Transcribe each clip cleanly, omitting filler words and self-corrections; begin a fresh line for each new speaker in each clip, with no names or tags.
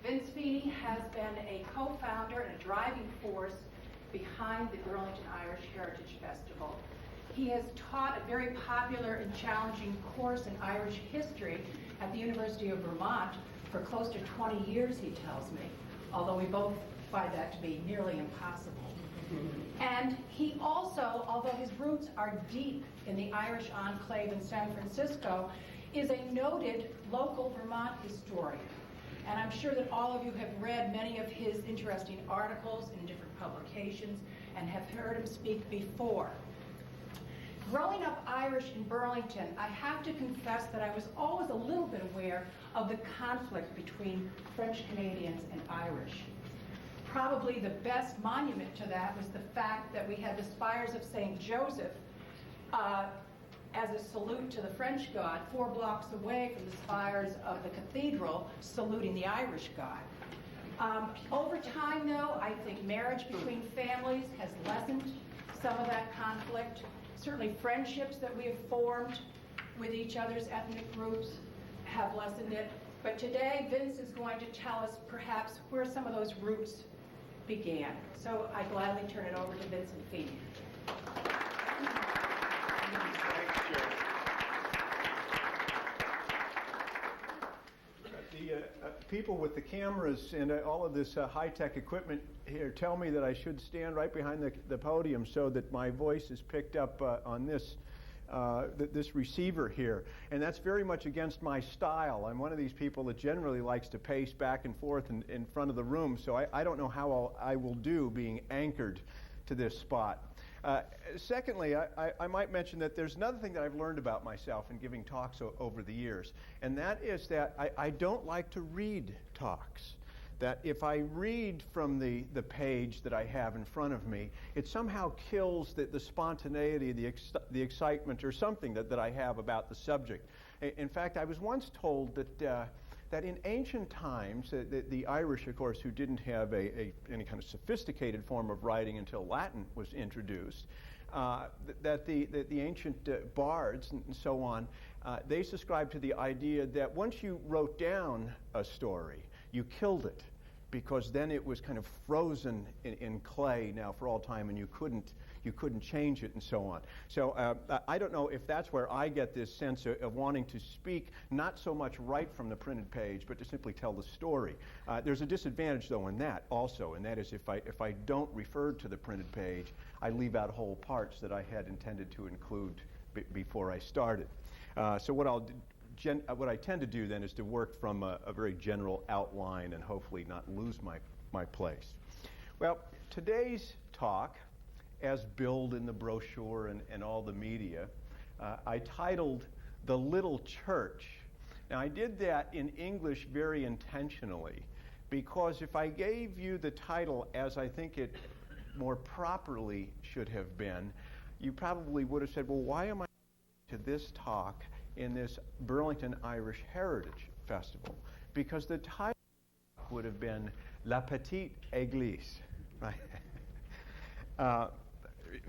Vince Feeney has been a co-founder and a driving force behind the Burlington Irish Heritage Festival. He has taught a very popular and challenging course in Irish history at the University of Vermont for close to 20 years, he tells me, although we both find that to be nearly impossible. And he also, although his roots are deep in the Irish enclave in San Francisco, is a noted local Vermont historian. And I'm sure that all of you have read many of his interesting articles in different publications and have heard him speak before. Growing up Irish in Burlington, I have to confess that I was always a little bit aware of the conflict between French-Canadians and Irish. Probably the best monument to that was the fact that we had the spires of St. Joseph as a salute to the French god 4 blocks away from the spires of the cathedral saluting the Irish god. Over time, though, I think marriage between families has lessened some of that conflict. Certainly friendships that we have formed with each other's ethnic groups have lessened it. But today, Vince is going to tell us perhaps where some of those roots began. So I gladly turn it over to Vince Feeney.
The people with the cameras and all of this high-tech equipment here tell me that I should stand right behind the podium so that my voice is picked up on this receiver here, and that's very much against my style. I'm one of these people that generally likes to pace back and forth in front of the room, so I don't know how I will do being anchored to this spot. Secondly, I might mention that there's another thing that I've learned about myself in giving talks over the years, and that is that I don't like to read talks. That if I read from the page that I have in front of me, it somehow kills the spontaneity, the excitement, or something that I have about the subject. In fact, I was once told that in ancient times, the Irish, of course, who didn't have any kind of sophisticated form of writing until Latin was introduced, that the ancient bards and so on, they subscribed to the idea that once you wrote down a story, you killed it, because then it was kind of frozen in clay now for all time, and you couldn't change it and so on. So I don't know if that's where I get this sense of wanting to speak, not so much right from the printed page, but to simply tell the story. There's a disadvantage, though, in that also, and that is if I don't refer to the printed page, I leave out whole parts that I had intended to include before I started. So what I tend to do then is to work from a very general outline and hopefully not lose my place. Well, today's talk, as billed in the brochure and all the media, I titled The Little Church. Now, I did that in English very intentionally, because if I gave you the title as I think it more properly should have been, you probably would have said, well, why am I to this talk in this Burlington Irish Heritage Festival? Because the title would have been La Petite Église, right?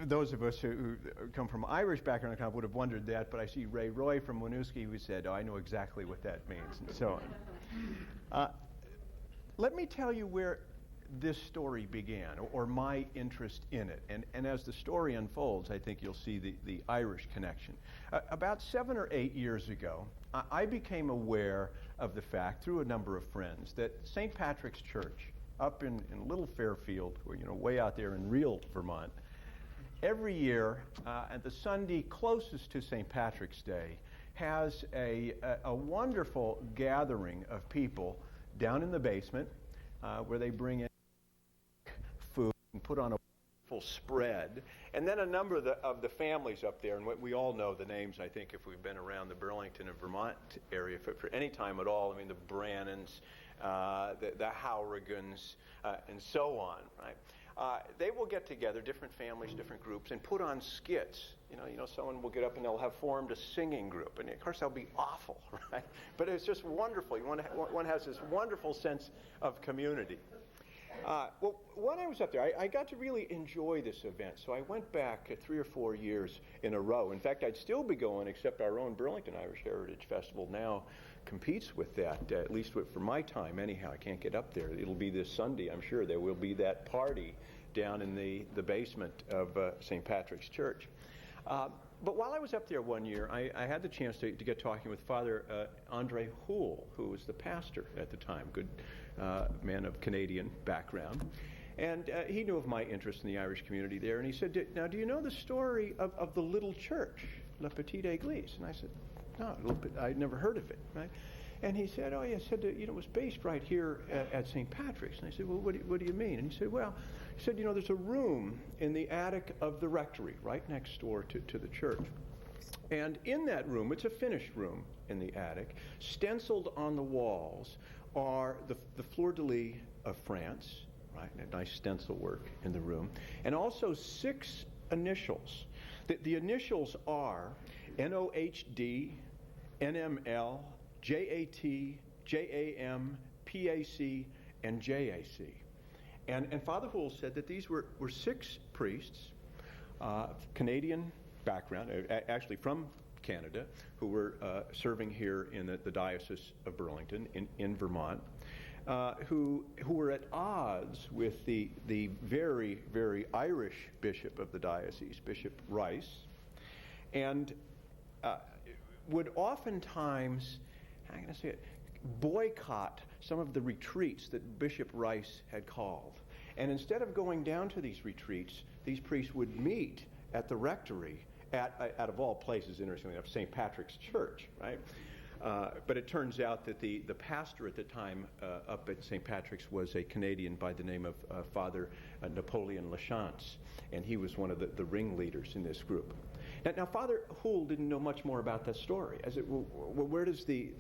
Those of us who come from Irish background would have wondered that, but I see Ray Roy from Winooski who said, oh, I know exactly what that means, and so on. Let me tell you where this story began, or my interest in it. And as the story unfolds, I think you'll see the Irish connection. About 7 or 8 years ago, I became aware of the fact, through a number of friends, that St. Patrick's Church, up in Little Fairfield, way out there in real Vermont, every year, at the Sunday closest to St. Patrick's Day, has a wonderful gathering of people down in the basement, where they bring in food and put on a full spread, and then a number of the families up there, and we all know the names, I think, if we've been around the Burlington and Vermont area for any time at all. I mean, the Brannons, the Howrigans, and so on, right? They will get together, different families, different groups, and put on skits. Someone will get up and they'll have formed a singing group, and of course they'll be awful, right? But it's just wonderful. One has this wonderful sense of community. Well, when I was up there, I got to really enjoy this event. So I went back 3 or 4 years in a row. In fact, I'd still be going, except our own Burlington Irish Heritage Festival now competes with that, at least for my time anyhow. I can't get up there. It'll be this Sunday, I'm sure. There will be that party down in the basement of St. Patrick's Church. But while I was up there one year, I had the chance to get talking with Father Andre Houle, who was the pastor at the time, good man of Canadian background. And he knew of my interest in the Irish community there, and he said, now, do you know the story of the little church, La Petite Église? And I said, no, I'd never heard of it, right? And he said, it was based right here at St. Patrick's. And I said, well, what do you mean? And he said, there's a room in the attic of the rectory right next door to the church. And in that room, it's a finished room in the attic, stenciled on the walls are the fleur-de-lis of France, right? Nice stencil work in the room. And also 6 initials. The initials are NOHD, NML, JAT, JAM, PAC, and JAC. And Father Houle said that these were 6 priests, Canadian background, actually from Canada, who were serving here in the Diocese of Burlington in Vermont, who were at odds with the very, very Irish bishop of the diocese, Bishop Rice, and would oftentimes, how can I say it, boycott some of the retreats that Bishop Rice had called. And instead of going down to these retreats, these priests would meet at the rectory out of all places, interestingly enough, St. Patrick's Church, right? But it turns out that the pastor at the time up at St. Patrick's was a Canadian by the name of Father Napoleon Lachance, and he was one of the ringleaders in this group. Now Father Houle didn't know much more about that story. Where does the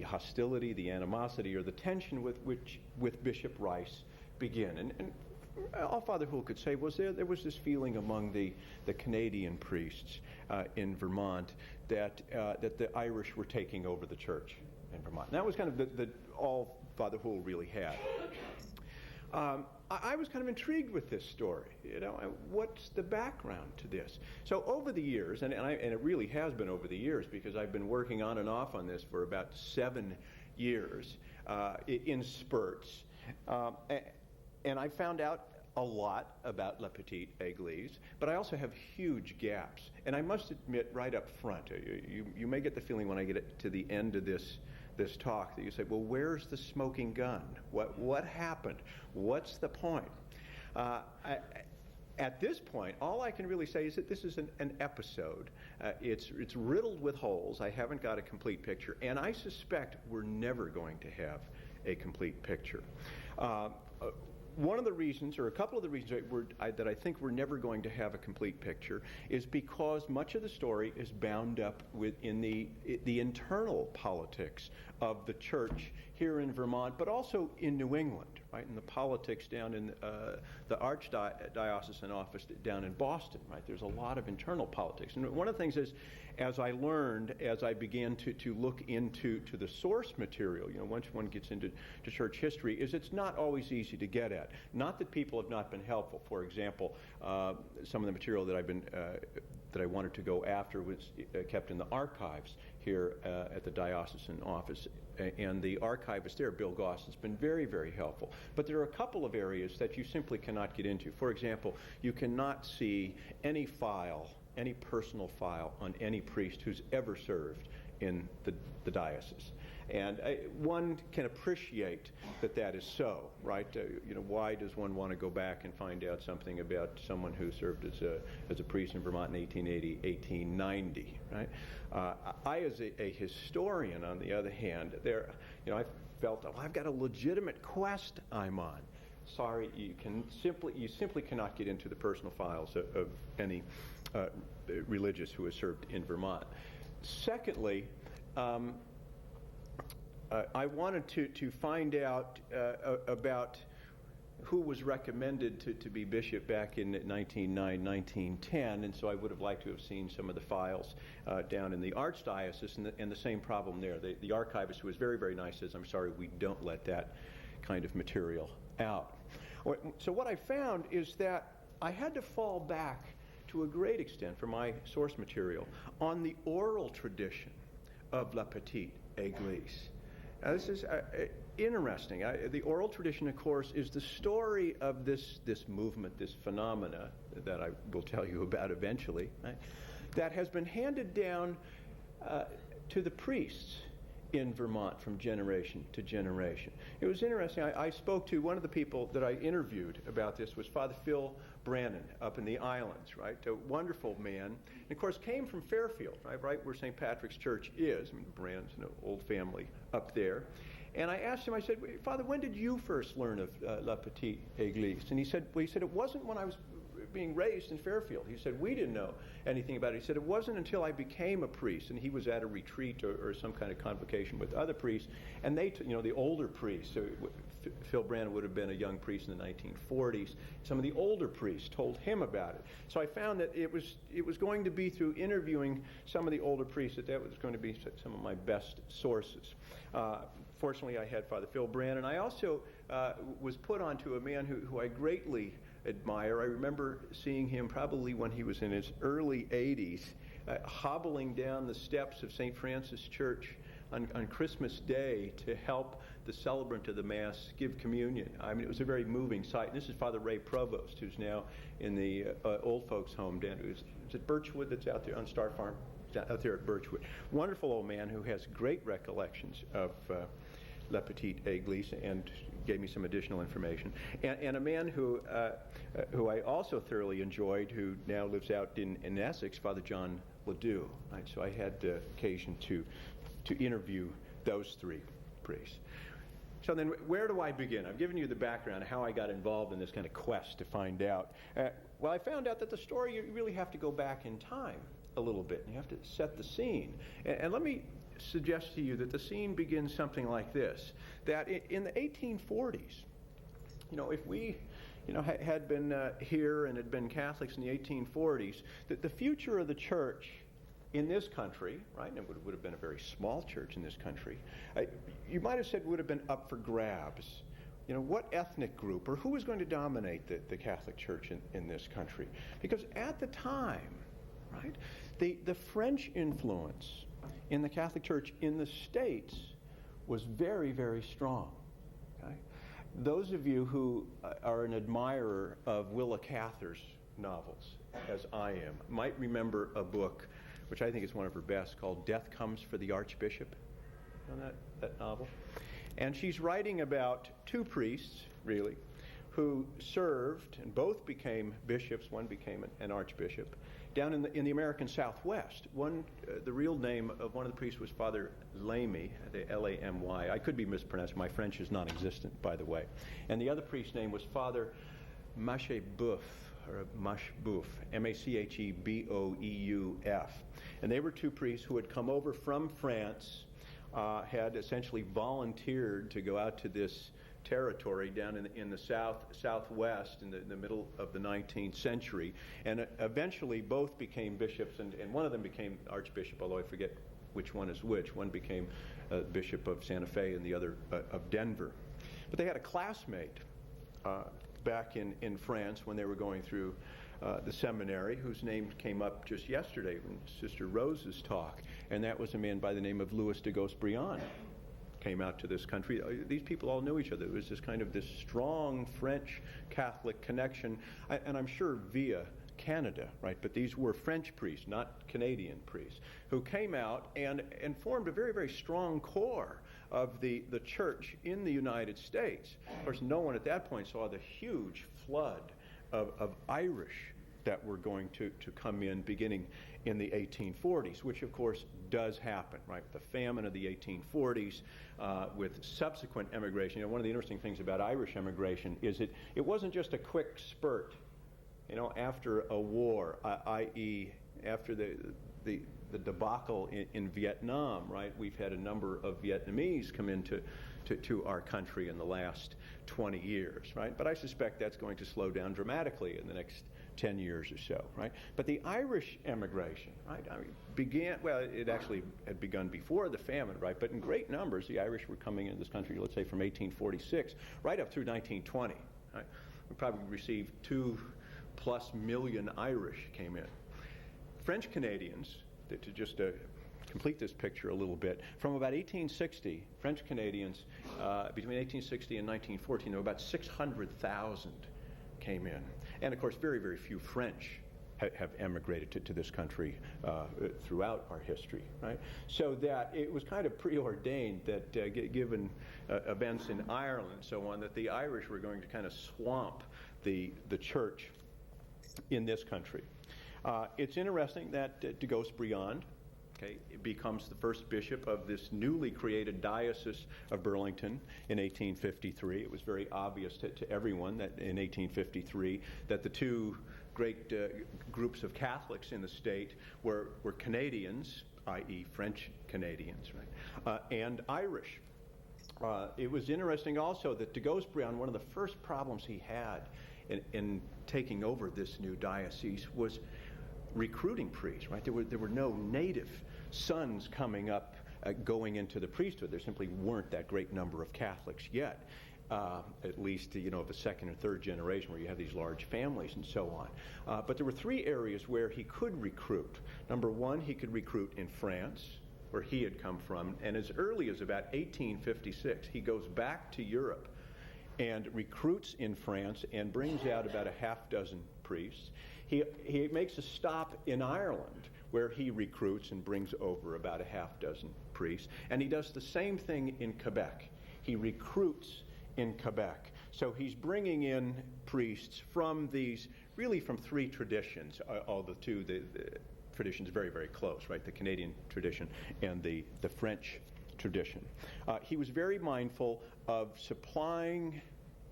hostility, the animosity, or the tension with Bishop Rice begin? And all Father Houle could say was there was this feeling among the Canadian priests in Vermont that the Irish were taking over the church in Vermont. And that was kind of all Father Houle really had. I was kind of intrigued with this story. What's the background to this? So over the years, and it really has been over the years, because I've been working on and off on this for about 7 years in spurts, and I found out a lot about La Petite Église, but I also have huge gaps. And I must admit right up front, you may get the feeling when I get to the end of this talk that you say, well, where's the smoking gun? What happened? What's the point? At this point, all I can really say is that this is an episode. It's riddled with holes. I haven't got a complete picture, and I suspect we're never going to have a complete picture. One of the reasons, or a couple of the reasons that I think we're never going to have a complete picture is because much of the story is bound up in the internal politics of the church here in Vermont, but also in New England, right? In the politics down in the Archdiocesan office down in Boston, right? There's a lot of internal politics. And one of the things is, as I learned, as I began to look into the source material, once one gets into church history, is it's not always easy to get at. Not that people have not been helpful. For example, some of the material that I wanted to go after was kept in the archives here at the diocesan office, and the archivist there, Bill Goss, has been very, very helpful. But there are a couple of areas that you simply cannot get into. For example, you cannot see any personal file on any priest who's ever served in the diocese. And one can appreciate that is so, right? Why does one want to go back and find out something about someone who served as a priest in Vermont in 1880, 1890, right? I, as a historian, on the other hand, I felt, I've got a legitimate quest I'm on. Sorry, you simply cannot get into the personal files of any religious who has served in Vermont. Secondly, I wanted to find out about who was recommended to be bishop back in 1909, 1910, and so I would have liked to have seen some of the files down in the Archdiocese, and the same problem there. The archivist, who was very, very nice, says, I'm sorry, we don't let that kind of material out. So what I found is that I had to fall back to a great extent for my source material on the oral tradition of La Petite Église. Now, this is interesting. The oral tradition, of course, is the story of this movement, this phenomena that I will tell you about eventually, right, that has been handed down to the priests in Vermont from generation to generation. It was interesting. I spoke to one of the people that I interviewed about this was Father Phil Brannon up in the islands, right? A wonderful man. And of course came from Fairfield, right where St. Patrick's Church is. I mean, Brannon's an old family up there. And I asked him, I said, Father, when did you first learn of La Petite Église? And he said it wasn't when I was being raised in Fairfield. He said, we didn't know anything about it. He said, it wasn't until I became a priest, and he was at a retreat or some kind of convocation with other priests, and they, the older priests, so Phil Brannon would have been a young priest in the 1940s. Some of the older priests told him about it. So I found that it was going to be through interviewing some of the older priests that was going to be some of my best sources. Fortunately, I had Father Phil Brannon. I also was put onto a man who I greatly admire. I remember seeing him probably when he was in his early 80s, hobbling down the steps of St. Francis Church on Christmas Day to help the celebrant of the Mass give communion. I mean, it was a very moving sight. And this is Father Ray Provost, who's now in the old folks' home down. Is it Birchwood that's out there on Star Farm? Out there at Birchwood. Wonderful old man who has great recollections of La Petite Église and gave me some additional information. And a man who I also thoroughly enjoyed, who now lives out in Essex, Father John Ledoux. Right? So I had occasion to interview those three priests. So then where do I begin? I've given you the background of how I got involved in this kind of quest to find out. Well, I found out that the story, you really have to go back in time a little bit, and you have to set the scene. And let me suggest to you that the scene begins something like this, that in the 1840s, if we had been here and had been Catholics in the 1840s, that the future of the church in this country, right, and it would have been a very small church in this country, you might have said would have been up for grabs. What ethnic group or who was going to dominate the Catholic Church in this country? Because at the time, right, the French influence in the Catholic Church in the States was very, very strong. Okay? Those of you who are an admirer of Willa Cather's novels, as I am, might remember a book, which I think is one of her best, called Death Comes for the Archbishop. You know that novel? And she's writing about two priests, really, who served, and both became bishops. One became an archbishop, down in the American Southwest. The real name of one of the priests was Father Lamy, the L-A-M-Y. I could be mispronouncing. My French is non-existent, by the way. And the other priest's name was Father Machebeuf, or Machebeuf, M-A-C-H-E-B-O-E-U-F. And they were two priests who had come over from France, had essentially volunteered to go out to this territory down in the southwest in the middle of the 19th century, and eventually both became bishops, and one of them became archbishop, although I forget which one is which. One became bishop of Santa Fe and the other of Denver. But they had a classmate back in France when they were going through the seminary, whose name came up just yesterday in Sister Rose's talk, and that was a man by the name of Louis de Gausse-Briand. Came out to this country. These people all knew each other. It was this kind of this strong French Catholic connection, and I'm sure via Canada, right? But these were French priests, not Canadian priests, who came out and formed a very, very strong core of the church in the United States. Of course, no one at that point saw the huge flood of Irish that were going to come in beginning in the 1840s, which of course does happen, right? The famine of the 1840s with subsequent emigration. One of the interesting things about Irish emigration is it wasn't just a quick spurt, after a war, i.e. after the debacle in Vietnam, right? We've had a number of Vietnamese come into our country in the last 20 years, right? But I suspect that's going to slow down dramatically in the next 10 years or so, right? But the Irish emigration, right, it actually had begun before the famine, right? But in great numbers, the Irish were coming into this country, let's say from 1846, right up through 1920, right? We probably received 2+ million Irish came in. French-Canadians, to just complete this picture a little bit. From about 1860, French Canadians, between 1860 and 1914, there were about 600,000 came in. And of course, very, very few French have emigrated to this country throughout our history, right? So that it was kind of preordained that given events in Ireland and so on, that the Irish were going to kind of swamp the church in this country. It's interesting that de Gaulle-Briand, becomes the first bishop of this newly created Diocese of Burlington in 1853. It was very obvious to everyone that in 1853 that the two great groups of Catholics in the state were Canadians, i.e. French Canadians, right, and Irish. It was interesting also that de Gaulle-Briand, one of the first problems he had in taking over this new diocese was recruiting priests, right? There were no native sons coming up, going into the priesthood. There simply weren't that great number of Catholics yet, at least, of the second and third generation where you have these large families and so on. But there were three areas where he could recruit. Number one, he could recruit in France, where he had come from, and as early as about 1856, he goes back to Europe and recruits in France and brings out about a half dozen priests. He makes a stop in Ireland where he recruits and brings over about a half dozen priests. And he does the same thing in Quebec. He recruits in Quebec. So he's bringing in priests from three traditions, although the traditions very, very close, right? The Canadian tradition and the French tradition. He was very mindful of supplying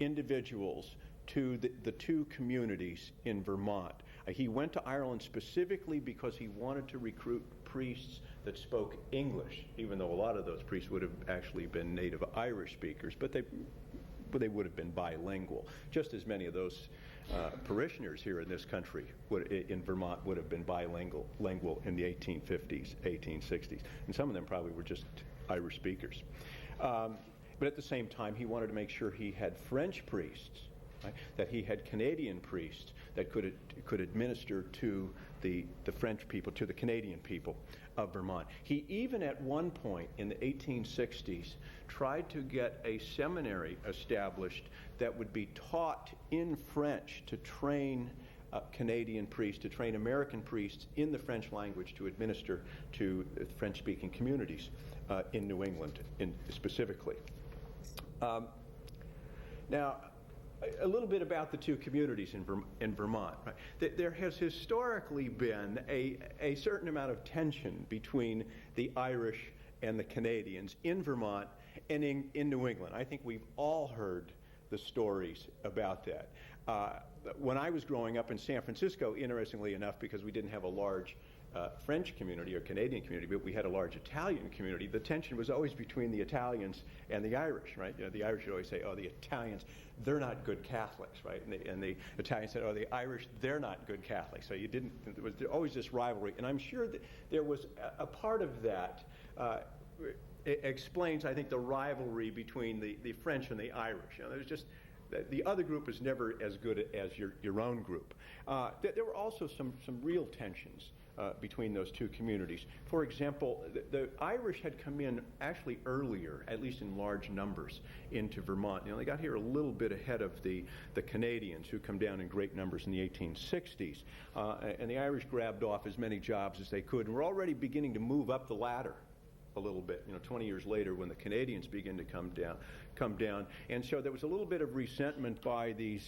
individuals to the two communities in Vermont. He went to Ireland specifically because he wanted to recruit priests that spoke English, even though a lot of those priests would have actually been native Irish speakers, but they would have been bilingual. Just as many of those parishioners here in this country in Vermont would have been bilingual in the 1850s, 1860s. And some of them probably were just Irish speakers. But at the same time, he wanted to make sure he had French priests, right, that he had Canadian priests that could administer to the French people, to the Canadian people of Vermont. He even at one point in the 1860s tried to get a seminary established that would be taught in French to train Canadian priests, to train American priests in the French language to administer to French-speaking communities in New England specifically. Now, a little bit about the two communities in Vermont. Right? There has historically been a certain amount of tension between the Irish and the Canadians in Vermont and in New England. I think we've all heard the stories about that. When I was growing up in San Francisco, interestingly enough, because we didn't have a large French community or Canadian community, but we had a large Italian community, the tension was always between the Italians and the Irish, right? The Irish would always say, oh, the Italians, they're not good Catholics, right? And the Italians said, oh, the Irish, they're not good Catholics. So there was always this rivalry. And I'm sure that there was a part of that explains, I think, the rivalry between the French and the Irish. There's just, the other group was never as good as your own group. There were also some real tensions between those two communities. For example, the Irish had come in actually earlier, at least in large numbers, into Vermont. They got here a little bit ahead of the Canadians, who come down in great numbers in the 1860s. And the Irish grabbed off as many jobs as they could, and were already beginning to move up the ladder a little bit, 20 years later when the Canadians begin to come down. And so there was a little bit of resentment by these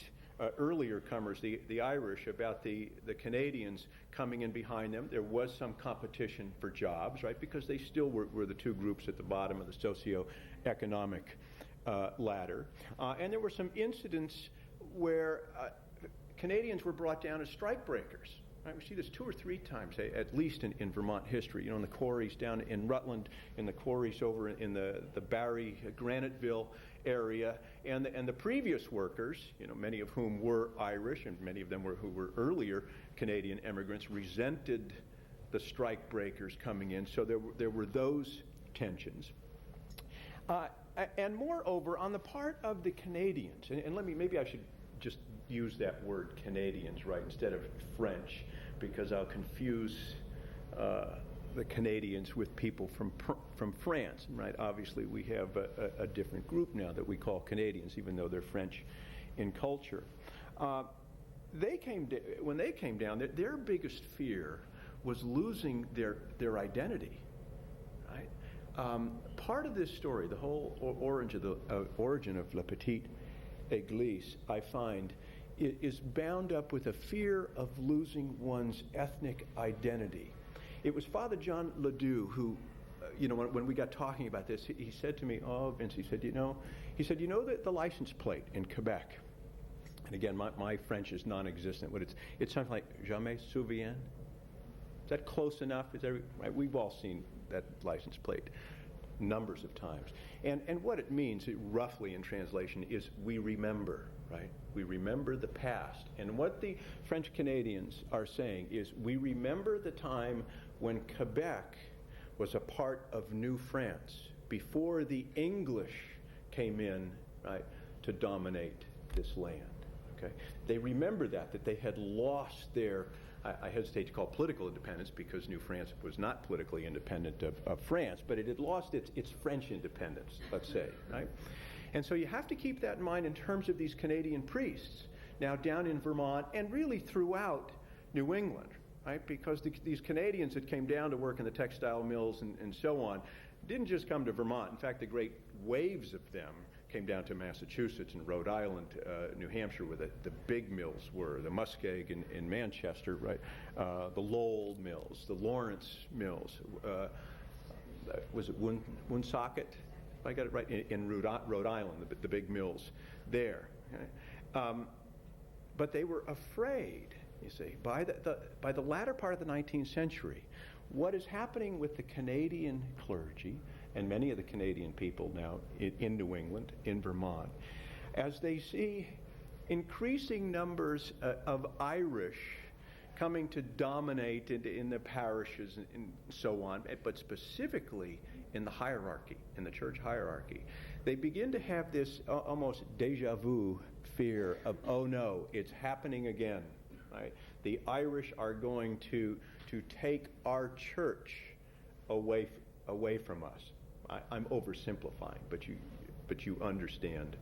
earlier comers, the Irish, about the Canadians coming in behind them. There was some competition for jobs, right, because they still were the two groups at the bottom of the socioeconomic ladder. And there were some incidents where Canadians were brought down as strikebreakers. Right, we see this 2 or 3 times, at least in Vermont history. In the quarries down in Rutland, in the quarries over in the Barrie, Graniteville area, and the previous workers, many of whom were Irish, and many of them who were earlier Canadian immigrants, resented the strike breakers coming in. So there were those tensions. And moreover, on the part of the Canadians, and maybe I should just use that word Canadians, right, instead of French, because I'll confuse the Canadians with people from France, right? Obviously, we have a different group now that we call Canadians, even though they're French in culture. When they came down, their biggest fear was losing their identity, right? Part of this story, the whole origin of La Petite Église, I find, is bound up with a fear of losing one's ethnic identity. It was Father John Ledoux who, when we got talking about this, he said to me, "Oh, Vince," he said, you know that the license plate in Quebec, and again, my French is non-existent, but it's something like "Je me souviens." Is that close enough? Right? We've all seen that license plate numbers of times. And what it means, roughly in translation, is we remember, right? We remember the past. And what the French Canadians are saying is we remember the time when Quebec was a part of New France, before the English came in, right, to dominate this land, okay? They remember that they had lost their, I hesitate to call it political independence, because New France was not politically independent of France, but it had lost its French independence, let's say, right? And so you have to keep that in mind in terms of these Canadian priests, now down in Vermont and really throughout New England, right? Because these Canadians that came down to work in the textile mills and so on didn't just come to Vermont. In fact, the great waves of them came down to Massachusetts and Rhode Island, New Hampshire, where the big mills were, the Muskeg in Manchester, right? The Lowell mills, the Lawrence mills. Was it Woonsocket? If I got it right, in Rhode Island, the big mills there. Okay? But they were afraid, you see, by the latter part of the 19th century. What is happening with the Canadian clergy and many of the Canadian people now in New England, in Vermont, as they see increasing numbers of Irish coming to dominate in the parishes and so on, but specifically in the hierarchy, in the church hierarchy, they begin to have this almost deja vu fear of, oh no, it's happening again, right? The Irish are going to take our church away from us. I'm oversimplifying, but you understand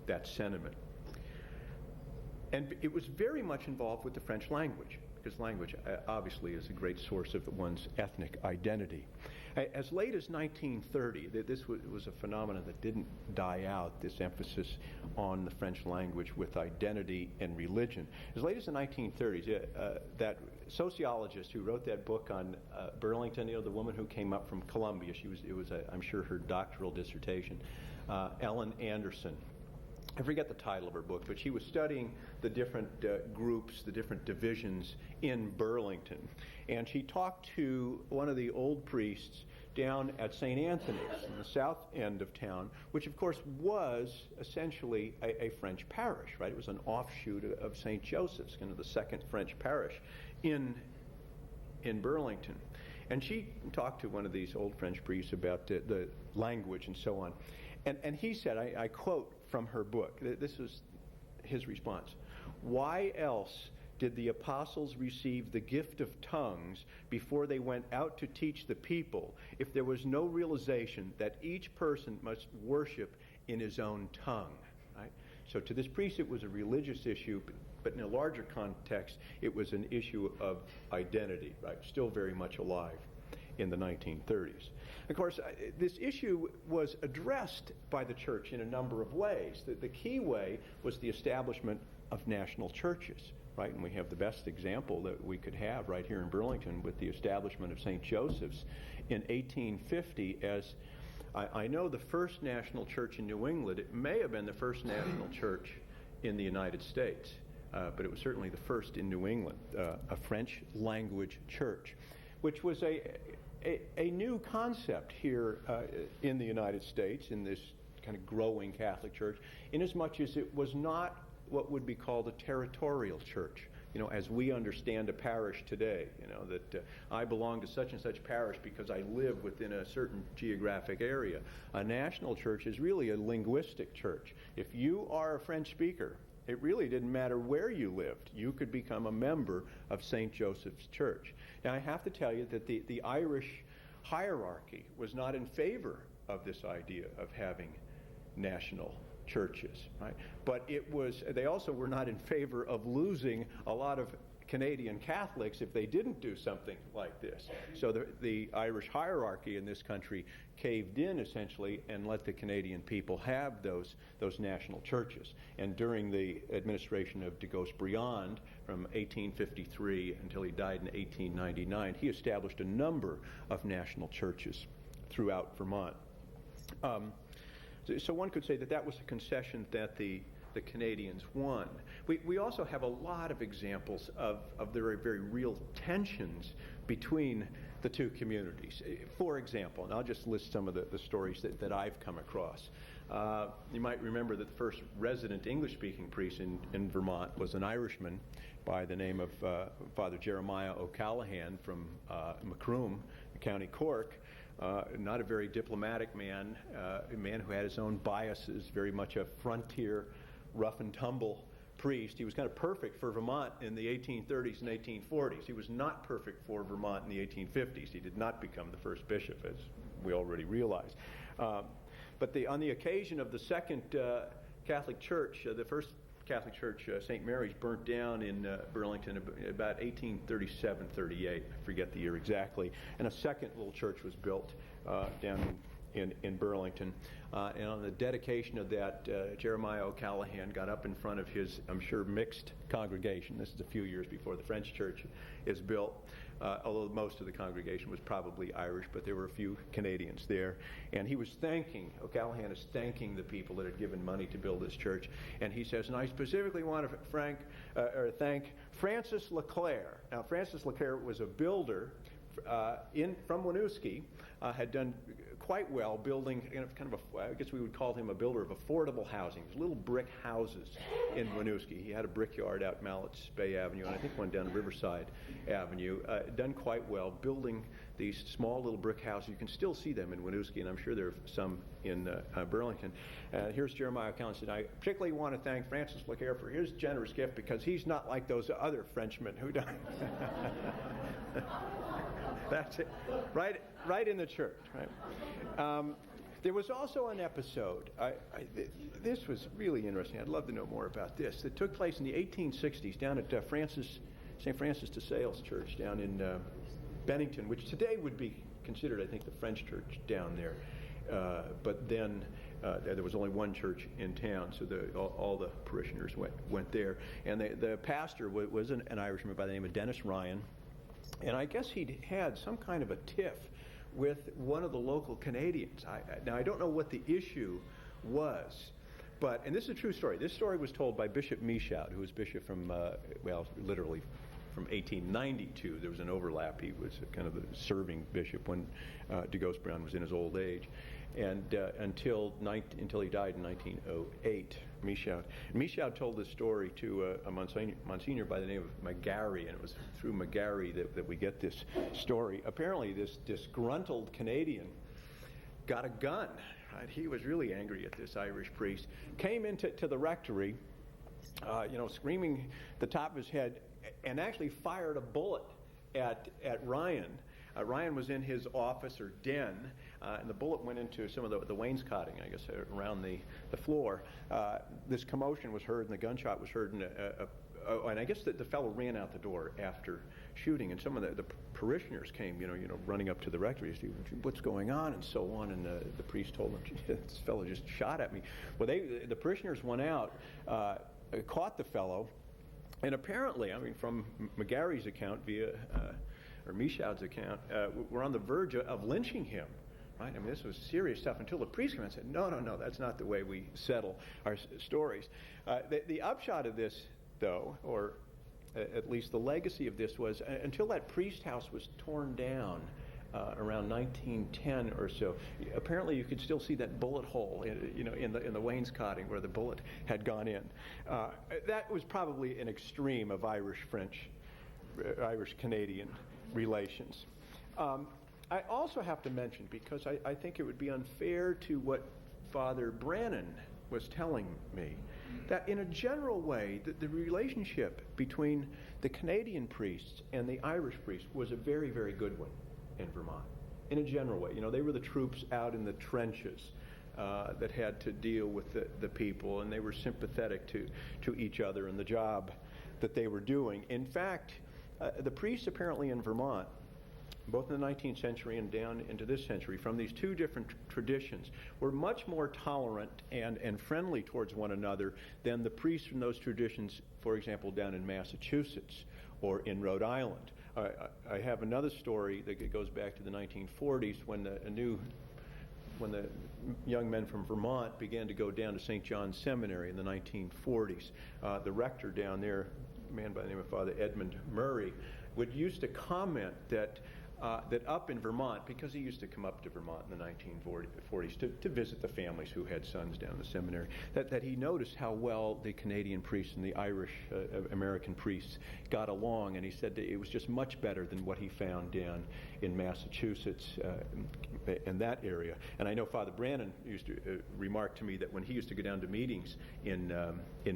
that sentiment. And it was very much involved with the French language, because language obviously is a great source of one's ethnic identity. As late as 1930, this was a phenomenon that didn't die out, this emphasis on the French language with identity and religion. As late as the 1930s, that sociologist who wrote that book on Burlington, the woman who came up from Columbia, it was I'm sure her doctoral dissertation, Ellen Anderson. I forget the title of her book, but she was studying the different groups, the different divisions in Burlington. And she talked to one of the old priests down at St. Anthony's in the south end of town, which of course was essentially a French parish, right? It was an offshoot of St. Joseph's, kind of the second French parish in Burlington. And she talked to one of these old French priests about the language and so on. And he said, I quote from her book, this was his response: "Why else did the apostles receive the gift of tongues before they went out to teach the people, if there was no realization that each person must worship in his own tongue?" Right? So to this priest, it was a religious issue, but in a larger context, it was an issue of identity, right? Still very much alive in the 1930s. Of course, this issue was addressed by the church in a number of ways. The key way was the establishment of national churches, right? And we have the best example that we could have right here in Burlington with the establishment of St. Joseph's in 1850 as, I know, the first national church in New England. It may have been the first national church in the United States, but it was certainly the first in New England, a French language church, which was a new concept here in the United States, in this kind of growing Catholic church, inasmuch as it was not what would be called a territorial church, as we understand a parish today, that I belong to such and such parish because I live within a certain geographic area. A national church is really a linguistic church. If you are a French speaker, It really didn't matter where you lived. You could become a member of St. Joseph's Church. Now, I have to tell you that the Irish hierarchy was not in favor of this idea of having national churches, right? But they also were not in favor of losing a lot of Canadian Catholics if they didn't do something like this. So the Irish hierarchy in this country caved in essentially and let the Canadian people have those national churches. And during the administration of de Gaulle-Briand from 1853 until he died in 1899, he established a number of national churches throughout Vermont. So one could say that was a concession that the Canadians won. We also have a lot of examples of very, very real tensions between the two communities. For example, and I'll just list some of the stories that I've come across. You might remember that the first resident English-speaking priest in Vermont was an Irishman by the name of Father Jeremiah O'Callahan from Macroom, County Cork. Not a very diplomatic man, a man who had his own biases, very much a frontier, rough and tumble priest. He was kind of perfect for Vermont in the 1830s and 1840s. He was not perfect for Vermont in the 1850s. He did not become the first bishop, as we already realize. But on the occasion of the second Catholic Church, the first Catholic Church, St. Mary's, burnt down in Burlington about 1837-38. I forget the year exactly. And a second little church was built down in Burlington. And on the dedication of that, Jeremiah O'Callahan got up in front of his, I'm sure, mixed congregation. This is a few years before the French church is built, although most of the congregation was probably Irish, but there were a few Canadians there. And O'Callahan is thanking the people that had given money to build this church. And he says, and I specifically want to thank Francis Leclerc. Now, Francis Leclerc was a builder from Winooski, had done quite well building I guess we would call him a builder of affordable housing. There's little brick houses in Winooski. He had a brickyard out Mallett's Bay Avenue, and I think one down Riverside Avenue. Done quite well building these small little brick houses. You can still see them in Winooski, and I'm sure there are some in Burlington. Here's Jeremiah O'Callaghan said, I particularly want to thank Francis Leclerc for his generous gift because he's not like those other Frenchmen who died. That's it. Right in the church. Right. There was also an episode. This was really interesting. I'd love to know more about this. It took place in the 1860s down at St. Francis de Sales Church down in Bennington, which today would be considered, I think, the French church down there. But then there was only one church in town, so all the parishioners went there. And the pastor was an Irishman by the name of Dennis Ryan. And I guess he'd had some kind of a tiff with one of the local Canadians. Now, I don't know what the issue was, and this is a true story. This story was told by Bishop Michaud, who was bishop from, literally from 1892. There was an overlap. He was kind of a serving bishop when de Gaulle-Briand was in his old age, and until he died in 1908. Michaud told this story to a Monsignor by the name of McGarry, and it was through McGarry that we get this story. Apparently, this disgruntled Canadian got a gun. Right? He was really angry at this Irish priest. Came into the rectory, screaming at the top of his head, and actually fired a bullet at Ryan. Ryan was in his office or den, and the bullet went into some of the wainscoting, I guess, around the floor. This commotion was heard, and the gunshot was heard, and I guess the fellow ran out the door after shooting, and some of the parishioners came, running up to the rectory, what's going on, and so on, and the priest told them, this fellow just shot at me. Well, the parishioners went out, caught the fellow, and apparently, from McGarry's account or Michaud's account, we're on the verge of lynching him. Right? This was serious stuff until the priest came and said, no, that's not the way we settle our stories. The upshot of this, though, or at least the legacy of this was, until that priest house was torn down around 1910 or so, apparently you could still see that bullet hole in the wainscoting where the bullet had gone in. That was probably an extreme of Irish-Canadian relations. I also have to mention, because I think it would be unfair to what Father Brannan was telling me, that in a general way, the relationship between the Canadian priests and the Irish priests was a very, very good one in Vermont. In a general way. You know, they were the troops out in the trenches that had to deal with the people, and they were sympathetic to each other and the job that they were doing. In fact, the priests apparently in Vermont, both in the 19th century and down into this century, from these two different traditions, were much more tolerant and friendly towards one another than the priests from those traditions, for example, down in Massachusetts or in Rhode Island. I have another story that goes back to the 1940s when the young men from Vermont began to go down to St. John's Seminary in the 1940s. The rector down there, a man by the name of Father Edmund Murray, used to comment that up in Vermont, because he used to come up to Vermont in the 1940s to visit the families who had sons down in the seminary, that he noticed how well the Canadian priests and the Irish American priests got along, and he said that it was just much better than what he found down in Massachusetts and that area. And I know Father Brannon used to remark to me that when he used to go down to meetings in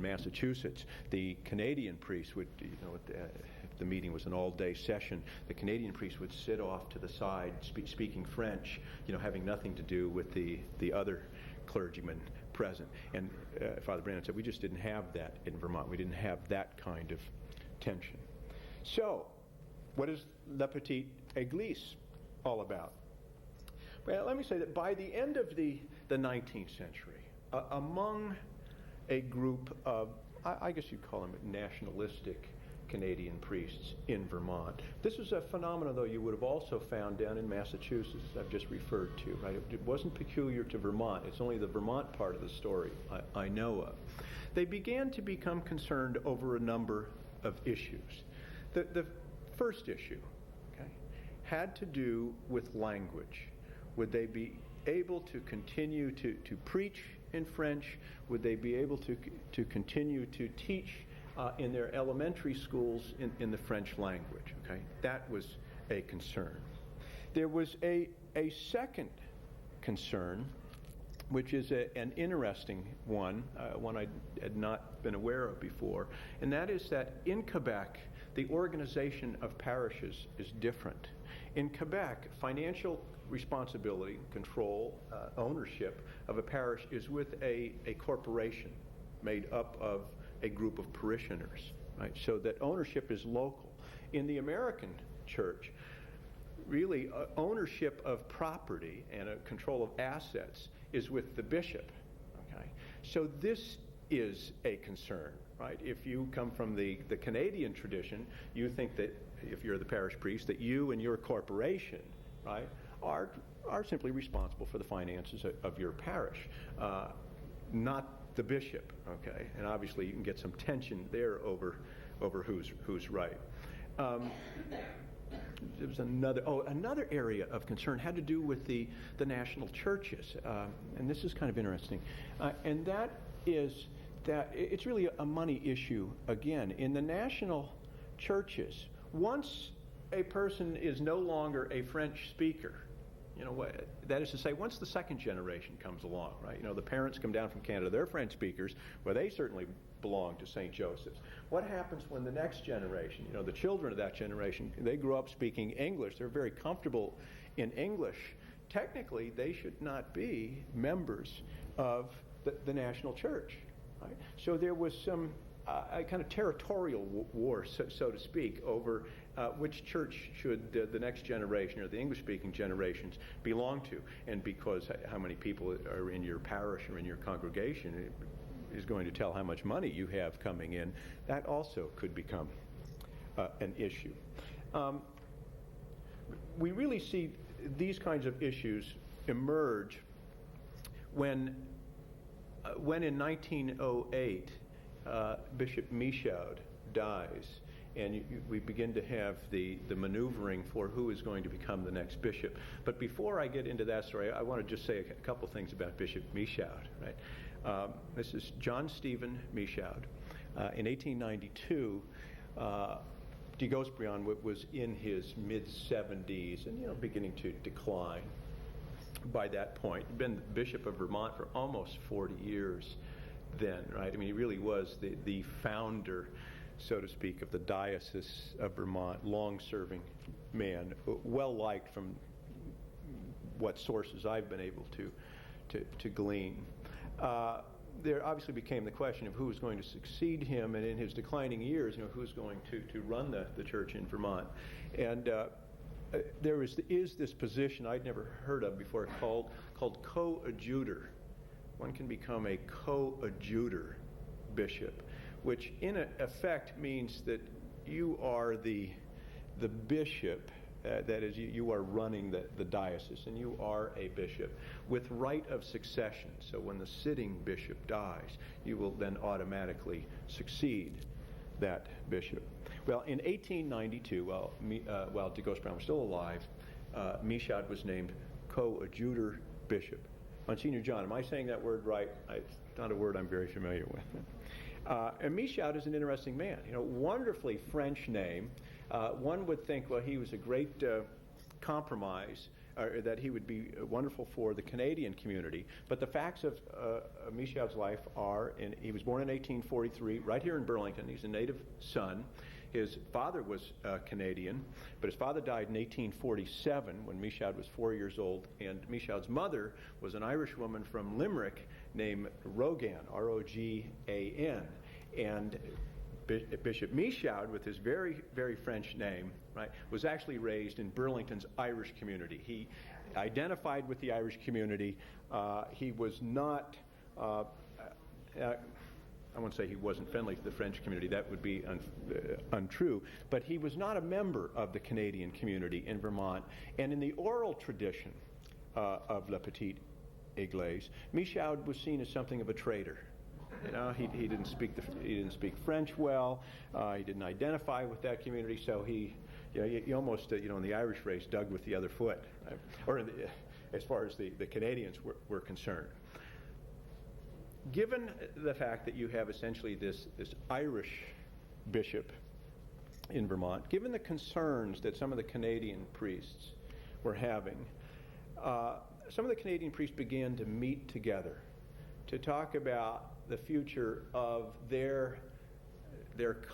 Massachusetts, the Canadian priests would, if the meeting was an all-day session, the Canadian priests would sit off to the side speaking French, having nothing to do with the other clergymen present. And Father Brannon said, we just didn't have that in Vermont. We didn't have that kind of tension. So, what is La Petite Église all about? Well, let me say that by the end of the 19th century, among a group of, I guess you'd call them nationalistic Canadian priests in Vermont. This is a phenomenon, though, you would have also found down in Massachusetts, as I've just referred to. Right? It wasn't peculiar to Vermont. It's only the Vermont part of the story I know of. They began to become concerned over a number of issues. The first issue, had to do with language. Would they be able to continue to preach in French? Would they be able to continue to teach in their elementary schools in the French language? That was a concern. There was a second concern, which is an interesting one I had not been aware of before, and that is that in Quebec, the organization of parishes is different. In Quebec, financial responsibility, control, ownership of a parish is with a corporation made up of a group of parishioners, right? So that ownership is local. In the American church, really ownership of property and control of assets is with the bishop, So this is a concern, right? If you come from the Canadian tradition, you think that if you're the parish priest, that you and your corporation, right, are simply responsible for the finances of your parish, not the bishop, And obviously you can get some tension there over who's right. There was another area of concern had to do with the national churches, and this is kind of interesting, and that is that it's really a money issue again. In the national churches, once a person is no longer a French speaker, that is to say, once the second generation comes along, right? The parents come down from Canada, they're French speakers, well, they certainly belong to St. Joseph's. What happens when the next generation, the children of that generation, they grew up speaking English, they're very comfortable in English. Technically, they should not be members of the national church, right? So there was some a kind of territorial war, so to speak, over which church should the next generation or the English-speaking generations belong to. And because how many people are in your parish or in your congregation is going to tell how much money you have coming in, that also could become an issue. We really see these kinds of issues emerge when in 1908, Bishop Michaud dies, and we begin to have the maneuvering for who is going to become the next bishop. But before I get into that story, I want to just say a couple things about Bishop Michaud. Right? This is John Stephen Michaud. In 1892, de Gaussbriand was in his mid-70s and beginning to decline by that point. Been Bishop of Vermont for almost 40 years. then, right? I mean, he really was the founder, so to speak, of the Diocese of Vermont, long-serving man, well-liked from what sources I've been able to glean. There obviously became the question of who was going to succeed him, and in his declining years, who's going to run the church in Vermont. And there is this position I'd never heard of before called coadjutor. One can become a coadjutor bishop, which in effect means that you are the bishop. That is, you are running the diocese, and you are a bishop with right of succession. So when the sitting bishop dies, you will then automatically succeed that bishop. Well, in 1892, while de Gosbrown was still alive, Michaud was named coadjutor bishop. Monsignor John, am I saying that word right? It's not a word I'm very familiar with. And Michaud is an interesting man. Wonderfully French name. One would think, well, he was a great compromise, that he would be wonderful for the Canadian community. But the facts of Michaud's life are, he was born in 1843, right here in Burlington. He's a native son. His father was Canadian, but his father died in 1847 when Michaud was 4 years old, and Michaud's mother was an Irish woman from Limerick named Rogan, R-O-G-A-N. And Bishop Michaud, with his very, very French name, right, was actually raised in Burlington's Irish community. He identified with the Irish community. He was not, I won't say he wasn't friendly to the French community. That would be untrue. But he was not a member of the Canadian community in Vermont. And in the oral tradition of La Petite Église, Michaud was seen as something of a traitor. He didn't speak French well. He didn't identify with that community, so he almost in the Irish race dug with the other foot, right? Or as far as the Canadians were concerned. Given the fact that you have essentially this Irish bishop in Vermont, given the concerns that some of the Canadian priests were having, some of the Canadian priests began to meet together to talk about the future of their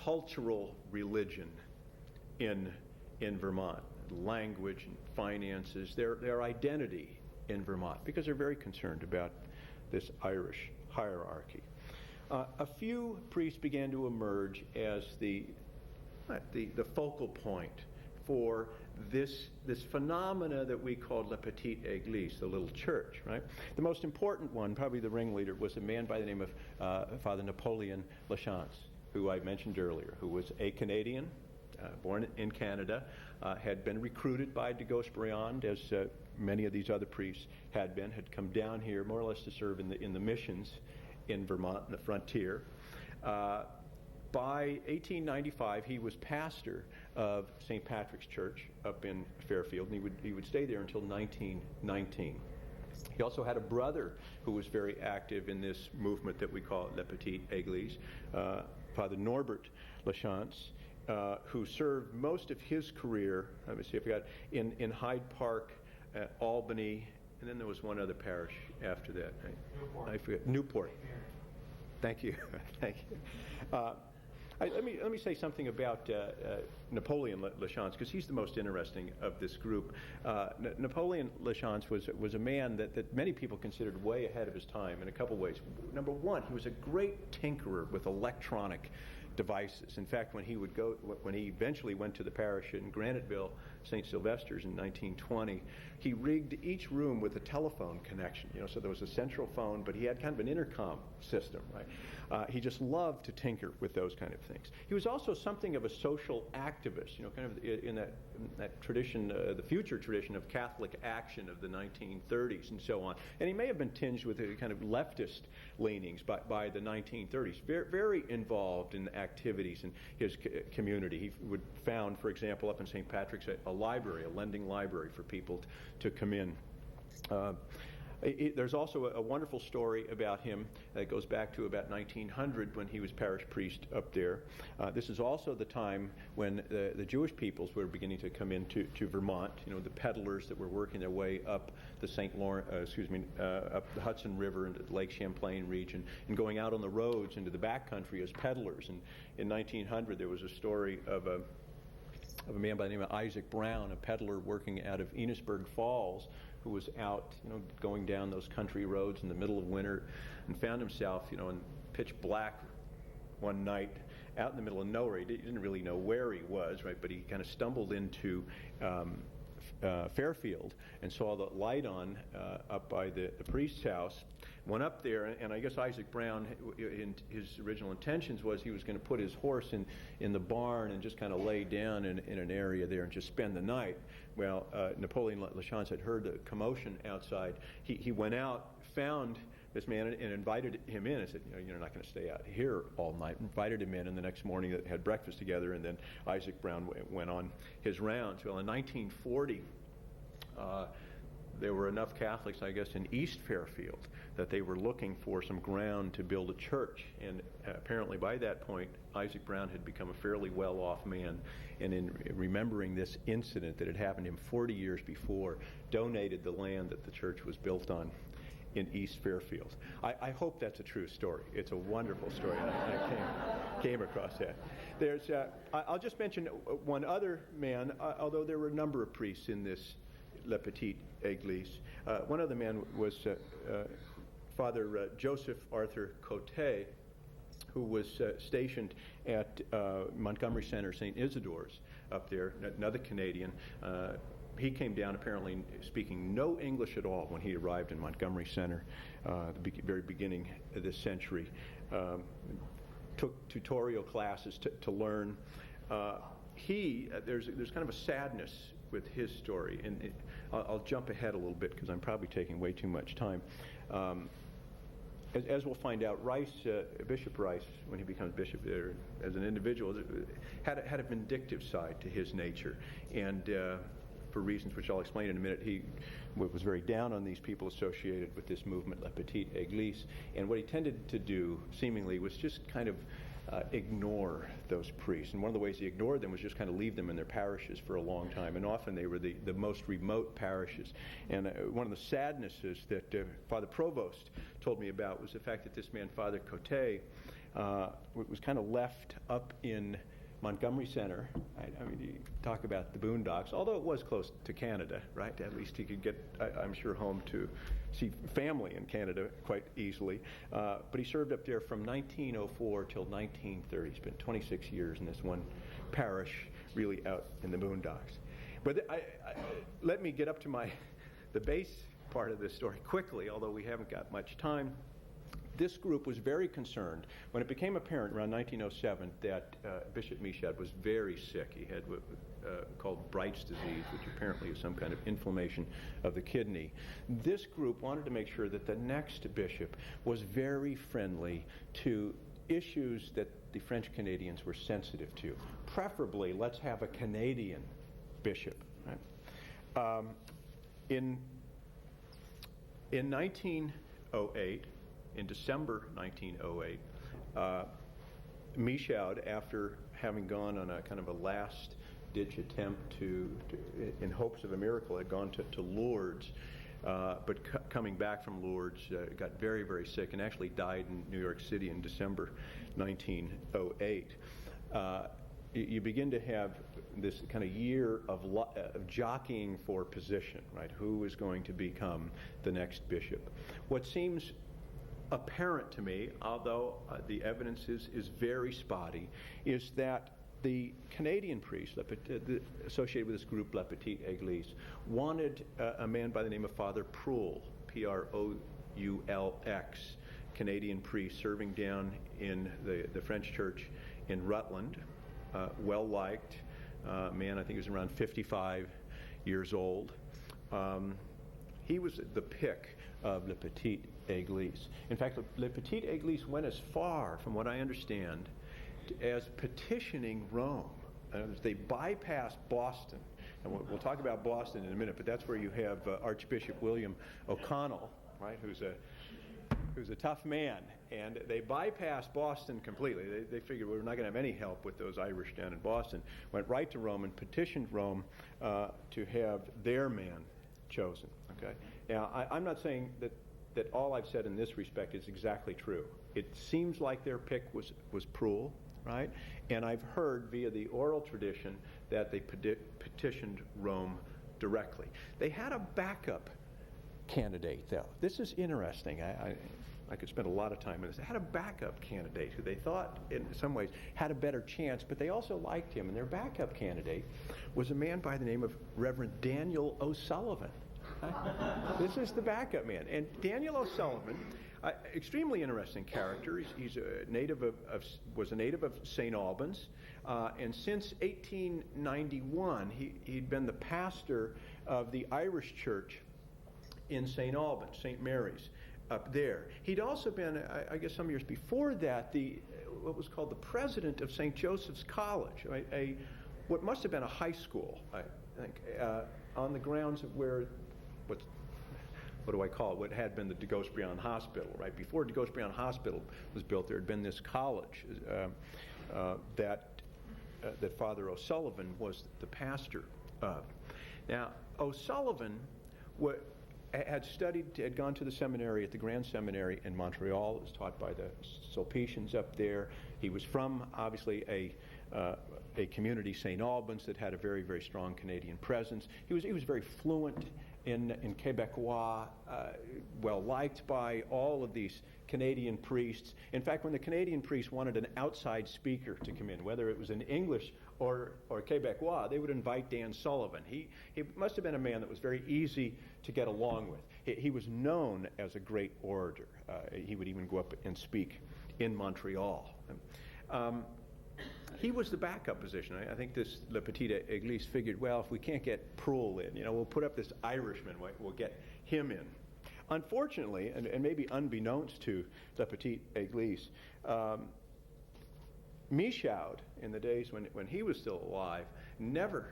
cultural religion in Vermont, language and finances, their identity in Vermont, because they're very concerned about this Irish hierarchy. A few priests began to emerge as the focal point for this phenomena that we called La Petite Église, the little church, right? The most important one, probably the ringleader, was a man by the name of Father Napoleon Lachance, who I mentioned earlier, who was a Canadian, born in Canada, had been recruited by de Gosbrown, as many of these other priests had come down here more or less to serve in the missions in Vermont, in the frontier. By 1895, he was pastor of St. Patrick's Church up in Fairfield, and he would stay there until 1919. He also had a brother who was very active in this movement that we call La Petite Église, Father Norbert Lachance, who served most of his career, let me see if I got in Hyde Park, Albany, and then there was one other parish after that. I forget. Newport. Thank you. Thank you. Let me say something about Napoleon Lachance, because he's the most interesting of this group. Napoleon Lachance was a man that many people considered way ahead of his time in a couple ways. Number one, he was a great tinkerer with electronic devices. In fact, when he eventually went to the parish in Graniteville, St. Sylvester's in 1920, he rigged each room with a telephone connection. So there was a central phone, but he had kind of an intercom system, right? He just loved to tinker with those kind of things. He was also something of a social activist, kind of in that tradition, the future tradition of Catholic action of the 1930s and so on. And he may have been tinged with a kind of leftist leanings by the 1930s. Very, very involved in activities in his community. He would found, for example, up in St. Patrick's, a library, a lending library for people to come in. There's also a wonderful story about him that goes back to about 1900 when he was parish priest up there. This is also the time when the Jewish peoples were beginning to come into Vermont. You know, the peddlers that were working their way up the up the Hudson River into the Lake Champlain region and going out on the roads into the backcountry as peddlers. And in 1900, there was a story of a man by the name of Isaac Brown, a peddler working out of Enosburg Falls, who was out, going down those country roads in the middle of winter, and found himself, in pitch black one night out in the middle of nowhere. He didn't really know where he was, right? But he kind of stumbled into Fairfield and saw the light on up by the priest's house. Went up there, and I guess Isaac Brown, in his original intentions was he was going to put his horse in the barn and just kind of lay down in an area there and just spend the night. Well, Napoleon Lachance had heard the commotion outside. He went out, found this man, and invited him in. I said, you're not going to stay out here all night. Invited him in, and the next morning they had breakfast together, and then Isaac Brown went on his rounds. Well, in 1940, there were enough Catholics, I guess, in East Fairfield that they were looking for some ground to build a church. And apparently by that point, Isaac Brown had become a fairly well-off man. And in remembering this incident that had happened to him 40 years before, donated the land that the church was built on in East Fairfield. I hope that's a true story. It's a wonderful story. I came across that. I'll just mention one other man, although there were a number of priests in this La Petite Église. One other man was Father Joseph Arthur Cote, who was stationed at Montgomery Center, St. Isidore's up there, another Canadian. He came down apparently speaking no English at all when he arrived in Montgomery Center, the very beginning of this century. Took tutorial classes to learn. There's kind of a sadness with his story, and I'll jump ahead a little bit because I'm probably taking way too much time. As we'll find out, Bishop Rice, when he becomes bishop there, as an individual, had a vindictive side to his nature, and for reasons which I'll explain in a minute, he was very down on these people associated with this movement, La Petite Église, and what he tended to do, seemingly, was just kind of ignore those priests. And one of the ways he ignored them was just kind of leave them in their parishes for a long time, and often they were the most remote parishes. And one of the sadnesses that Father Provost told me about was the fact that this man, Father Cote, was kind of left up in Montgomery Center. I mean, you talk about the boondocks, although it was close to Canada, right? At least he could get, I'm sure, home to see family in Canada quite easily. But he served up there from 1904 till 1930. He spent 26 years in this one parish, really out in the boondocks. But let me get up to the base part of this story quickly, although we haven't got much time. This group was very concerned when it became apparent around 1907 that Bishop Michaud was very sick. He had called Bright's disease, which apparently is some kind of inflammation of the kidney. This group wanted to make sure that the next bishop was very friendly to issues that the French Canadians were sensitive to. Preferably, let's have a Canadian bishop. Right? In 1908, in December 1908, Michaud, after having gone on a kind of a last-ditch attempt in hopes of a miracle, had gone to Lourdes, but coming back from Lourdes, got very, very sick and actually died in New York City in December 1908. You begin to have this kind of year of jockeying for position, right? Who is going to become the next bishop? What seems apparent to me, although the evidence is very spotty, is that the Canadian priest associated with this group, La Petite Église, wanted a man by the name of Father Proulx, Proulx, Canadian priest serving down in the French church in Rutland, well-liked man. I think he was around 55 years old. He was the pick of La Petite Église. In fact, La Petite Église went as far, from what I understand, as petitioning Rome. They bypassed Boston, and we'll talk about Boston in a minute, but that's where you have Archbishop William O'Connell, right, who's a tough man. And they bypassed Boston completely. They figured we're not going to have any help with those Irish down in Boston. Went right to Rome and petitioned Rome to have their man chosen. Okay. Now, I'm not saying that all I've said in this respect is exactly true. It seems like their pick was Prule, right? And I've heard via the oral tradition that they petitioned Rome directly. They had a backup candidate, though. This is interesting. I could spend a lot of time on this. They had a backup candidate who they thought, in some ways, had a better chance, but they also liked him. And their backup candidate was a man by the name of Reverend Daniel O'Sullivan. This is the backup man. And Daniel O'Sullivan, extremely interesting character. He's a native was a native of St. Albans. And since 1891, he'd been the pastor of the Irish church in St. Albans, St. Mary's, up there. He'd also been, I guess some years before that, what was called the president of St. Joseph's College, right? What must have been a high school, I think, on the grounds of where, what do I call it, what had been the de Gaulle Hospital, right? Before de Gaulle Hospital was built, there had been this college that Father O'Sullivan was the pastor of. Now, O'Sullivan had gone to the seminary at the Grand Seminary in Montreal. It was taught by the Sulpicians up there. He was from, obviously, a community, St. Albans, that had a very, very strong Canadian presence. He was very fluent in Quebecois, well liked by all of these Canadian priests. In fact, when the Canadian priests wanted an outside speaker to come in, whether it was in English or Quebecois, they would invite Dan Sullivan. He must have been a man that was very easy to get along with. He was known as a great orator. He would even go up and speak in Montreal. He was the backup position. I think this Le Petite Église figured, well, if we can't get Prule in, we'll put up this Irishman, we'll get him in. Unfortunately, and maybe unbeknownst to Le Petite Église, Michaud, in the days when he was still alive, never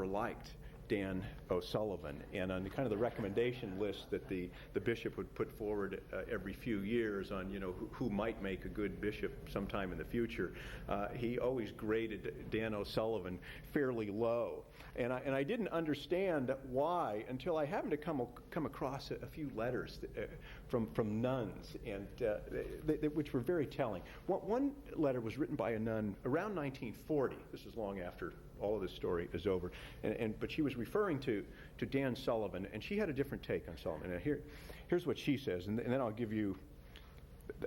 liked Dan O'Sullivan. And on the recommendation list that the bishop would put forward every few years on, who might make a good bishop sometime in the future, he always graded Dan O'Sullivan fairly low. And I didn't understand why until I happened to come across a few letters from nuns, and which were very telling. One letter was written by a nun around 1940. This is long after all of this story is over, but she was referring to Dan Sullivan, and she had a different take on Sullivan. Now here's what she says, and then I'll give you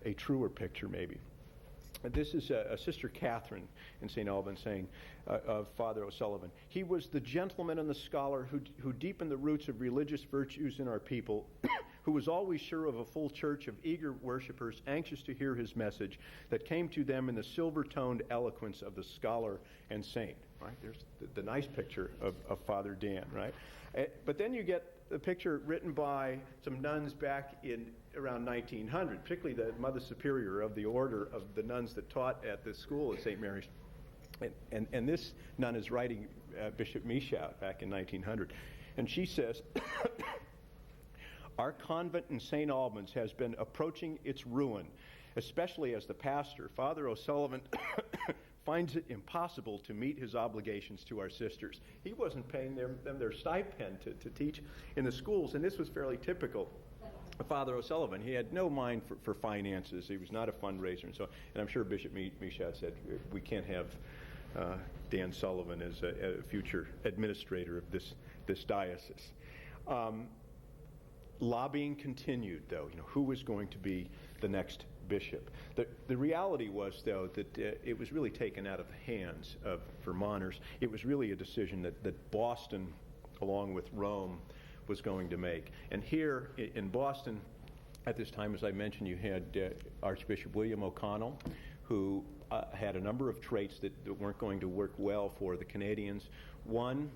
a truer picture maybe. This is a Sister Catherine in St. Albans saying of Father O'Sullivan, "He was the gentleman and the scholar who deepened the roots of religious virtues in our people, who was always sure of a full church of eager worshipers, anxious to hear his message, that came to them in the silver-toned eloquence of the scholar and saint." Right? There's the nice picture of Father Dan, right? But then you get the picture written by some nuns back in around 1900, particularly the Mother Superior of the order of the nuns that taught at this school at St. Mary's. And this nun is writing Bishop Michaud back in 1900. And she says, "Our convent in St. Albans has been approaching its ruin, especially as the pastor, Father O'Sullivan, finds it impossible to meet his obligations to our sisters." He wasn't paying them their stipend to teach in the schools, and this was fairly typical of Father O'Sullivan. He had no mind for finances. He was not a fundraiser, and I'm sure Bishop Michaud said, we can't have Dan Sullivan as a future administrator of this diocese. Lobbying continued, though. Who was going to be the next bishop? The reality was, though, that it was really taken out of the hands of Vermonters. It was really a decision that Boston, along with Rome, was going to make. And here in Boston, at this time, as I mentioned, you had Archbishop William O'Connell, who had a number of traits that weren't going to work well for the Canadians. One,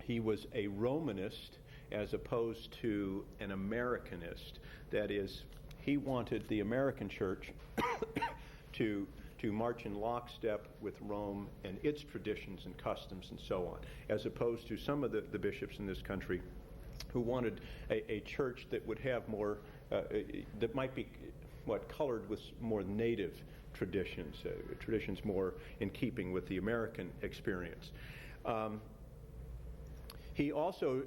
he was a Romanist as opposed to an Americanist. That is, he wanted the American church to march in lockstep with Rome and its traditions and customs and so on, as opposed to some of the bishops in this country who wanted a church that would have more that might be colored with more native traditions, traditions more in keeping with the American experience. He also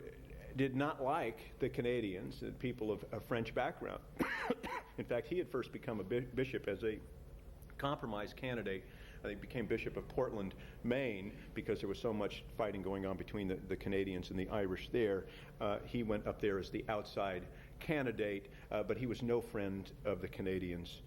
did not like the Canadians, people of French background. In fact, he had first become a bishop as a compromise candidate. I think became Bishop of Portland, Maine, because there was so much fighting going on between the Canadians and the Irish there. He went up there as the outside candidate, but he was no friend of the Canadians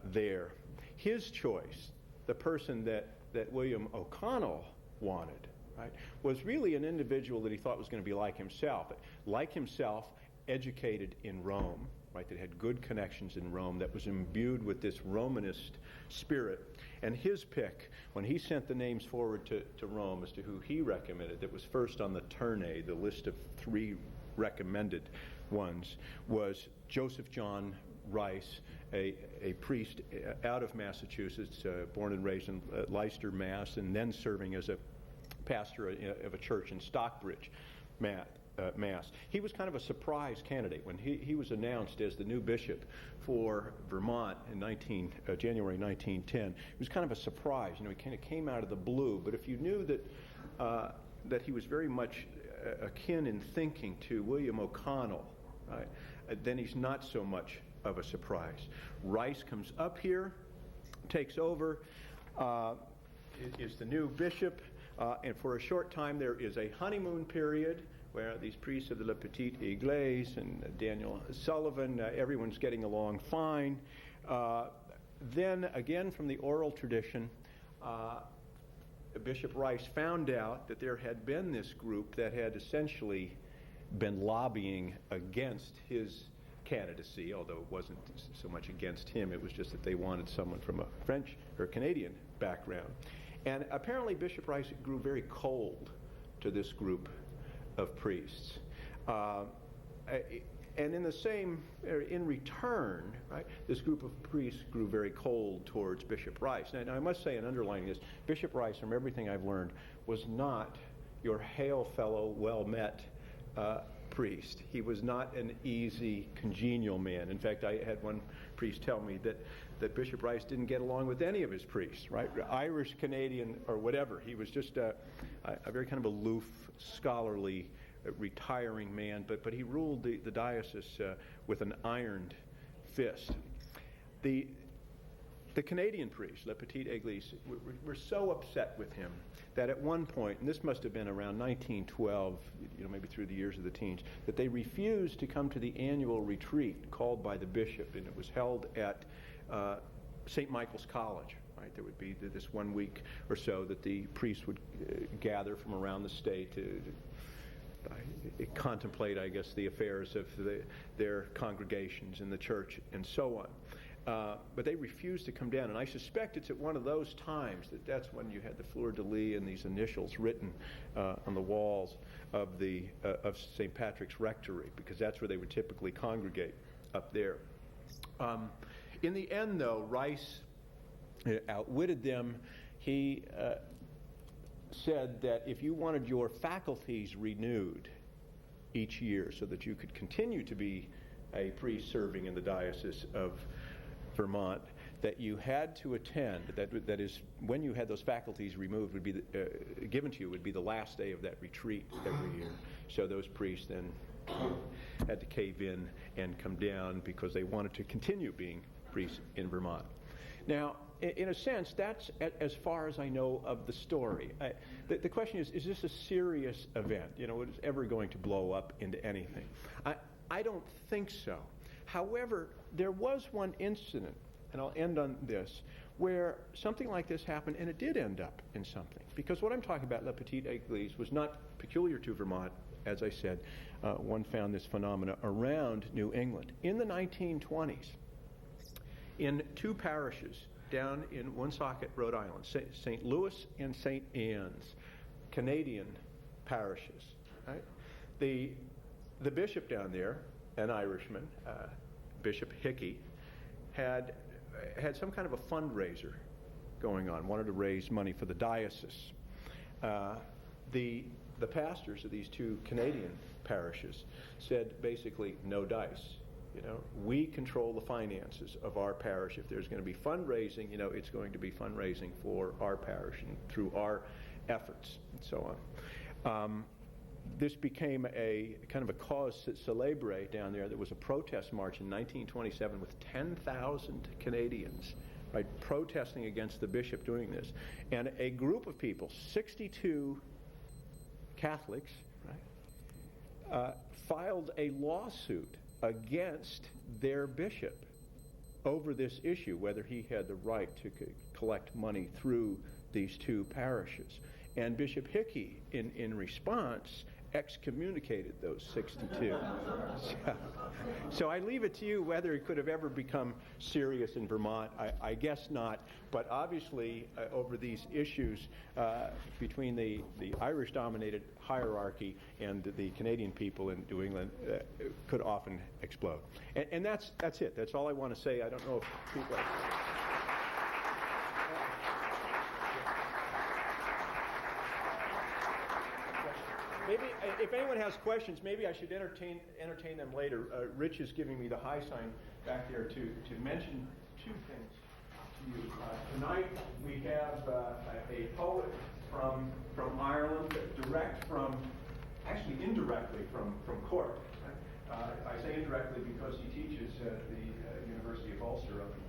there. His choice, the person that William O'Connell wanted, right, was really an individual that he thought was going to be like himself. Like himself, educated in Rome, right, that had good connections in Rome, that was imbued with this Romanist spirit. And his pick, when he sent the names forward to Rome as to who he recommended, that was first on the tournée, the list of 3 recommended ones, was Joseph John Rice, a priest out of Massachusetts, born and raised in Leicester, Mass., and then serving as a pastor of a church in Stockbridge, Mass. He was kind of a surprise candidate when he was announced as the new bishop for Vermont in January 1910. It was kind of a surprise. He kind of came out of the blue. But if you knew that he was very much akin in thinking to William O'Connell, right, then he's not so much of a surprise. Rice comes up here, takes over, is the new bishop, and for a short time there is a honeymoon period where these priests of the La Petite Église and Daniel Sullivan, everyone's getting along fine. Then again from the oral tradition, Bishop Rice found out that there had been this group that had essentially been lobbying against his candidacy, although it wasn't so much against him, it was just that they wanted someone from a French or Canadian background. And apparently Bishop Rice grew very cold to this group of priests. And in return, right, this group of priests grew very cold towards Bishop Rice. Now I must say, in underlining this, Bishop Rice, from everything I've learned, was not your hail fellow, well-met priest. He was not an easy, congenial man. In fact, I had one priest tell me that Bishop Rice didn't get along with any of his priests, right? Irish, Canadian, or whatever. He was just a very kind of aloof, scholarly, retiring man, but he ruled the diocese with an ironed fist. The Canadian priests, La Petite Église, were so upset with him that at one point, and this must have been around 1912, maybe through the years of the teens, that they refused to come to the annual retreat called by the bishop, and it was held at St. Michael's College. Right, there would be this 1 week or so that the priests would gather from around the state to contemplate, I guess, the affairs of their congregations in the church and so on. But they refused to come down, and I suspect it's at one of those times that's when you had the fleur-de-lis and these initials written on the walls of St. Patrick's Rectory, because that's where they would typically congregate up there. In the end, though, Rice outwitted them. He said that if you wanted your faculties renewed each year so that you could continue to be a priest serving in the Diocese of Vermont, that you had to attend, that is, when you had those faculties removed, would be given to you, would be the last day of that retreat every year. So those priests then had to cave in and come down because they wanted to continue being priests in Vermont. Now, in a sense, that's as far as I know of the story. The question is this a serious event? Is it ever going to blow up into anything? I don't think so. However, there was one incident, and I'll end on this, where something like this happened, and it did end up in something. Because what I'm talking about, La Petite Église, was not peculiar to Vermont. As I said, one found this phenomena around New England. In the 1920s, in 2 parishes down in Woonsocket, Rhode Island, St. Louis and St. Anne's, Canadian parishes, right? The bishop down there, an Irishman, Bishop Hickey, had some kind of a fundraiser going on, wanted to raise money for the diocese. The pastors of these 2 Canadian parishes said basically no dice. we control the finances of our parish. If there's going to be fundraising, it's going to be fundraising for our parish and through our efforts and so on. This became a kind of a cause célèbre down there. There was a protest march in 1927 with 10,000 Canadians, right, protesting against the bishop doing this. And a group of people, 62 Catholics, right, filed a lawsuit against their bishop over this issue, whether he had the right to collect money through these two parishes. And Bishop Hickey, in response, excommunicated those 62. So I leave it to you whether it could have ever become serious in Vermont. I guess not. But obviously, over these issues between the Irish-dominated hierarchy and the Canadian people in New England could often explode. And that's it. That's all I want to say. I don't know if people... Maybe, if anyone has questions, maybe I should entertain them later. Rich is giving me the high sign back there to mention two things to you. Tonight we have a poet from Ireland, indirectly from Cork. I say indirectly because he teaches at the University of Ulster up in